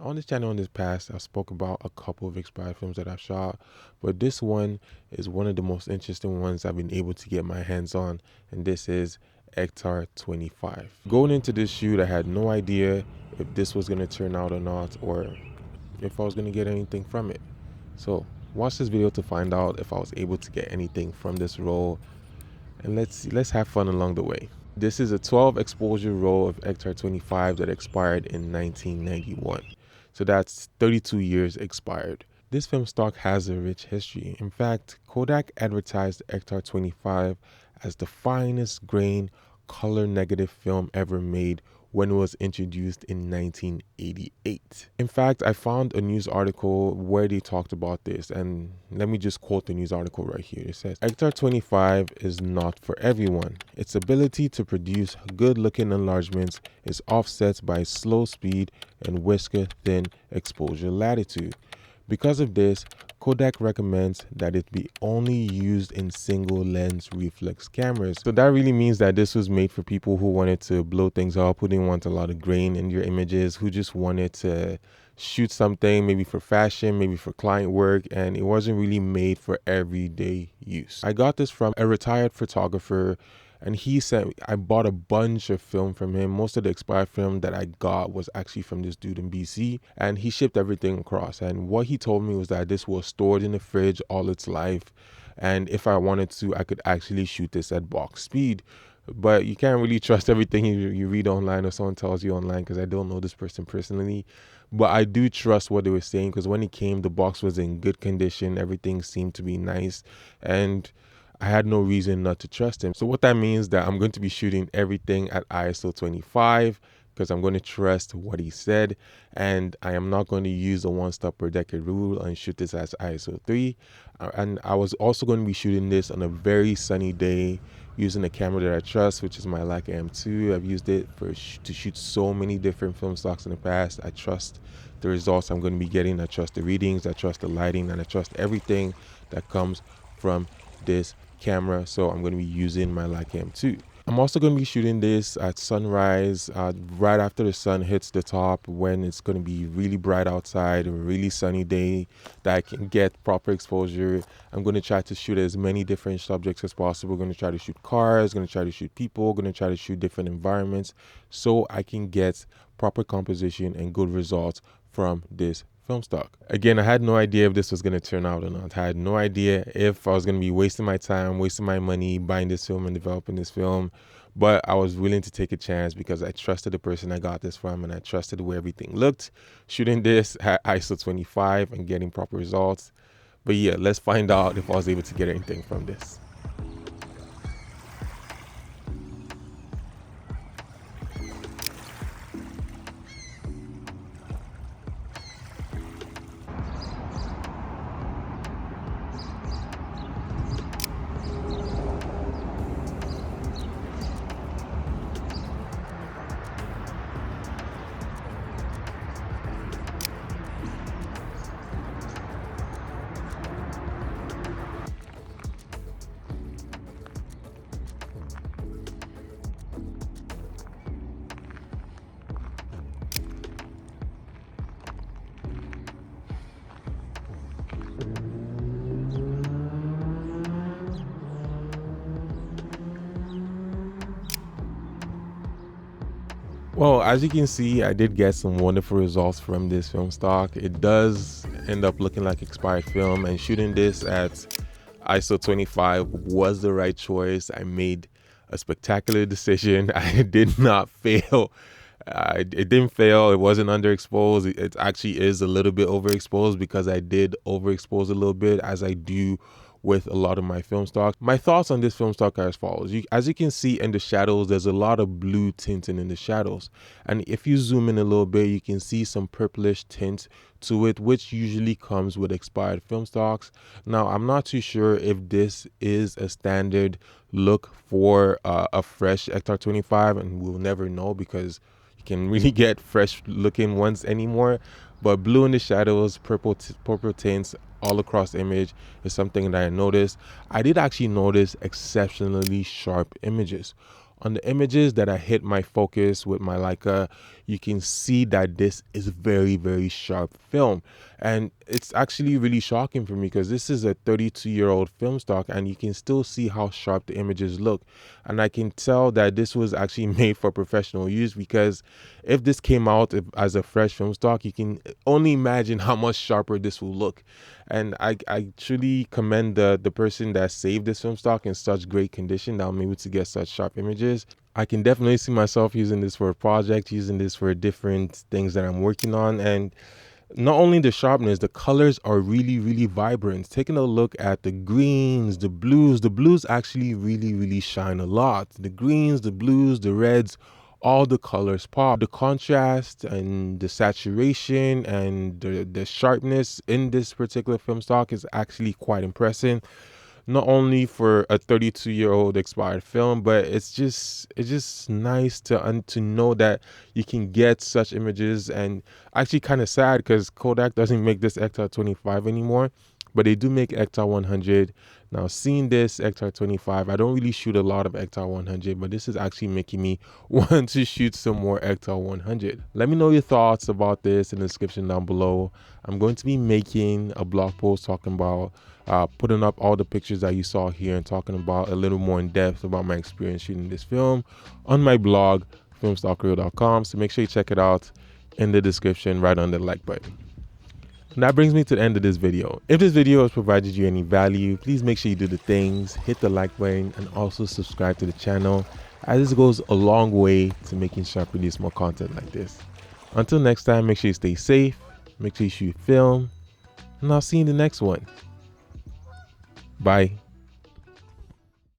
on this channel in this past, I spoke about a couple of expired films that I've shot, but this one is one of the most interesting ones I've been able to get my hands on, and this is Ektar 25. Going into this shoot, I had no idea if this was going to turn out or not, or if I was going to get anything from it. So watch this video to find out if I was able to get anything from this roll, and let's have fun along the way. This is a 12 exposure roll of Ektar 25 that expired in 1991. So that's 32 years expired. This film stock has a rich history. In fact, Kodak advertised Ektar 25 as the finest grain color negative film ever made when it was introduced in 1988. In fact, I found a news article where they talked about this, and let me just quote the news article right here. It says, Ektar 25 is not for everyone. Its ability to produce good-looking enlargements is offset by slow speed and whisker-thin exposure latitude. Because of this, Kodak recommends that it be only used in single lens reflex cameras. So that really means that this was made for people who wanted to blow things up, who didn't want a lot of grain in your images, who just wanted to shoot something maybe for fashion, maybe for client work, and it wasn't really made for everyday use. I got this from a retired photographer, and he said I bought a bunch of film from him. Most of the expired film that I got was actually from this dude in BC, and he shipped everything across. And what he told me was that this was stored in the fridge all its life, and if I wanted to, I could actually shoot this at box speed. But you can't really trust everything you read online or someone tells you online, because I don't know this person personally. But I do trust what they were saying, because when it came, the box was in good condition. Everything seemed to be nice, and I had no reason not to trust him. So what that means that I'm going to be shooting everything at ISO 25, because I'm going to trust what he said, and I am not going to use the 1 stop per decade rule and shoot this as ISO 3. And I was also going to be shooting this on a very sunny day using a camera that I trust, which is my Leica M2. I've used it to shoot so many different film stocks in the past. I trust the results I'm going to be getting. I trust the readings, I trust the lighting, and I trust everything that comes from this camera. So I'm going to be using my Leica M2. I'm also going to be shooting this at sunrise, right after the sun hits the top, when it's going to be really bright outside, a really sunny day that I can get proper exposure. I'm going to try to shoot as many different subjects as possible. Going to try to shoot cars, going to try to shoot people, going to try to shoot different environments, so I can get proper composition and good results from this film stock. Again, I had no idea if this was going to turn out or not. I had no idea if I was going to be wasting my time, wasting my money buying this film and developing this film, but I was willing to take a chance because I trusted the person I got this from, and I trusted the way everything looked. Shooting this at ISO 25 and getting proper results. But yeah, let's find out if I was able to get anything from this. Well, as you can see, I did get some wonderful results from this film stock. It does end up looking like expired film, and shooting this at ISO 25 was the right choice. I made a spectacular decision. I did not fail. It didn't fail. It wasn't underexposed. It actually is a little bit overexposed, because I did overexpose a little bit, as I do with a lot of my film stock. My thoughts on this film stock are as follows. As you can see in the shadows, there's a lot of blue tinting in the shadows. And if you zoom in a little bit, you can see some purplish tint to it, which usually comes with expired film stocks. Now, I'm not too sure if this is a standard look for a fresh Ektar 25, and we'll never know, because you can really get fresh looking ones anymore. But blue in the shadows, purple tints all across the image is something that I noticed. I did actually notice exceptionally sharp images. On the images that I hit my focus with my Leica, you can see that this is very, very sharp film. And it's actually really shocking for me because this is a 32-year-old film stock and you can still see how sharp the images look. And I can tell that this was actually made for professional use, because if this came out as a fresh film stock, you can only imagine how much sharper this will look. And I truly commend the person that saved this film stock in such great condition that I'm able to get such sharp images. I can definitely see myself using this for a project, using this for different things that I'm working on. And not only the sharpness, the colors are really, really vibrant. Taking a look at the greens, the blues actually really, really shine a lot. The greens, the blues, the reds, all the colors pop. The contrast and the saturation and the sharpness in this particular film stock is actually quite impressive. Not only for a 32-year-old expired film, but it's just nice to know that you can get such images. And actually kind of sad because Kodak doesn't make this Ektar 25 anymore, but they do make Ektar 100. Now, seeing this Ektar 25, I don't really shoot a lot of Ektar 100, but this is actually making me want to shoot some more Ektar 100. Let me know your thoughts about this in the description down below. I'm going to be making a blog post talking about putting up all the pictures that you saw here and talking about a little more in depth about my experience shooting this film on my blog, FilmStockReel.com. So make sure you check it out in the description right under the like button. And that brings me to the end of this video. If this video has provided you any value, please make sure you do the things, hit the like button, and also subscribe to the channel, as this goes a long way to making sure I produce more content like this. Until next time, make sure you stay safe, make sure you shoot film, and I'll see you in the next one. Bye.